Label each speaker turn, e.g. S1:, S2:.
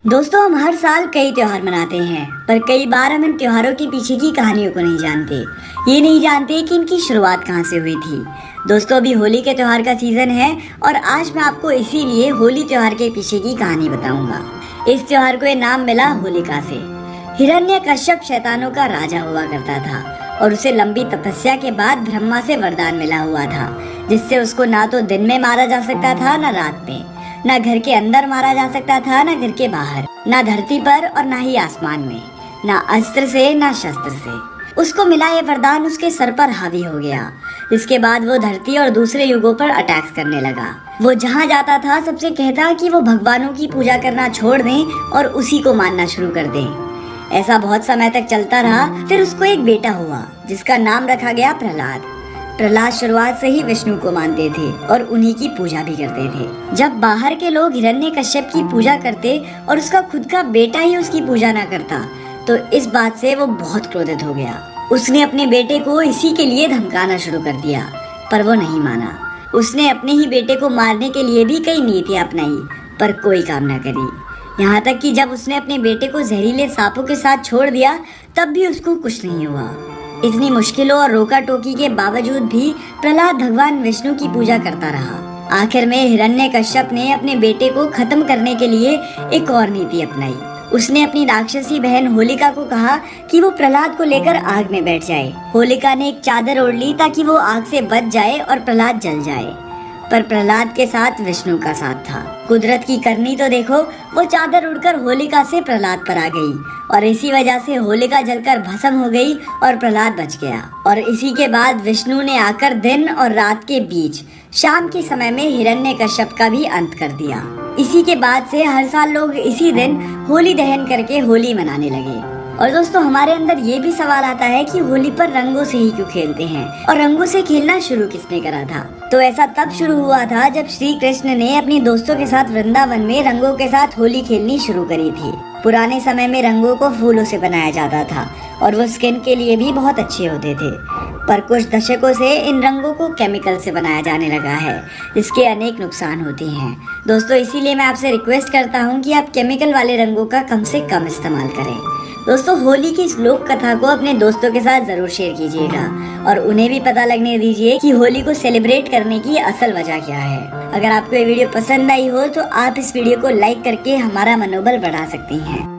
S1: दोस्तों, हम हर साल कई त्योहार मनाते हैं, पर कई बार हम इन त्योहारों के पीछे की कहानियों को नहीं जानते। ये नहीं जानते कि इनकी शुरुआत कहाँ से हुई थी। दोस्तों, अभी होली के त्योहार का सीजन है और आज मैं आपको इसीलिए होली त्योहार के पीछे की कहानी बताऊंगा। इस त्योहार को ये नाम मिला होलिका से। हिरण्यकश्यप शैतानों का राजा हुआ करता था और उसे लंबी तपस्या के बाद ब्रह्मा से वरदान मिला हुआ था, जिससे उसको ना तो दिन में मारा जा सकता था ना रात में, ना घर के अंदर मारा जा सकता था ना घर के बाहर, ना धरती पर और ना ही आसमान में, ना अस्त्र से ना शस्त्र से। उसको मिला ये वरदान उसके सर पर हावी हो गया, जिसके बाद वो धरती और दूसरे युगों पर अटैक्स करने लगा। वो जहाँ जाता था सबसे कहता कि वो भगवानों की पूजा करना छोड़ दें और उसी को मानना शुरू कर दें। ऐसा बहुत समय तक चलता रहा। फिर उसको एक बेटा हुआ जिसका नाम रखा गया प्रहलाद। प्रहलाद शुरुआत से ही विष्णु को मानते थे और उन्हीं की पूजा भी करते थे। जब बाहर के लोग हिरण्यकश्यप की पूजा करते और उसका खुद का बेटा ही उसकी पूजा न करता, तो इस बात से वो बहुत क्रोधित हो गया। उसने अपने बेटे को इसी के लिए धमकाना शुरू कर दिया, पर वो नहीं माना। उसने अपने ही बेटे को मारने के लिए भी कई नीतियां अपनाई, पर कोई काम न करी। यहाँ तक कि जब उसने अपने बेटे को जहरीले सांपों के साथ छोड़ दिया, तब भी उसको कुछ नहीं हुआ। इतनी मुश्किलों और रोका टोकी के बावजूद भी प्रहलाद भगवान विष्णु की पूजा करता रहा। आखिर में हिरण्यकश्यप ने अपने बेटे को खत्म करने के लिए एक और नीति अपनाई। उसने अपनी राक्षसी बहन होलिका को कहा कि वो प्रहलाद को लेकर आग में बैठ जाए। होलिका ने एक चादर ओढ़ ली ताकि वो आग से बच जाए और प्रहलाद जल जाए, पर प्रहलाद के साथ विष्णु का साथ था। कुदरत की करनी तो देखो, वो चादर उड़कर होलिका से प्रहलाद पर आ गई और इसी वजह से होलिका जलकर भस्म हो गई और प्रहलाद बच गया। और इसी के बाद विष्णु ने आकर दिन और रात के बीच शाम के समय में हिरण्यकश्यप का भी अंत कर दिया। इसी के बाद से हर साल लोग इसी दिन होली दहन करके होली मनाने लगे। और दोस्तों, हमारे अंदर ये भी सवाल आता है कि होली पर रंगों से ही क्यों खेलते हैं और रंगों से खेलना शुरू किसने करा था। तो ऐसा तब शुरू हुआ था जब श्री कृष्ण ने अपने दोस्तों के साथ वृंदावन में रंगों के साथ होली खेलनी शुरू करी थी। पुराने समय में रंगों को फूलों से बनाया जाता था और वो स्किन के लिए भी बहुत अच्छे होते थे, पर कुछ दशकों से इन रंगों को केमिकल से बनाया जाने लगा है, जिसके अनेक नुकसान होते हैं। दोस्तों, इसीलिए मैं आपसे रिक्वेस्ट करता हूँ कि आप केमिकल वाले रंगों का कम से कम इस्तेमाल करें। दोस्तों, होली की इस लोक कथा को अपने दोस्तों के साथ जरूर शेयर कीजिएगा और उन्हें भी पता लगने दीजिए कि होली को सेलिब्रेट करने की असल वजह क्या है। अगर आपको ये वीडियो पसंद आई हो तो आप इस वीडियो को लाइक करके हमारा मनोबल बढ़ा सकती हैं।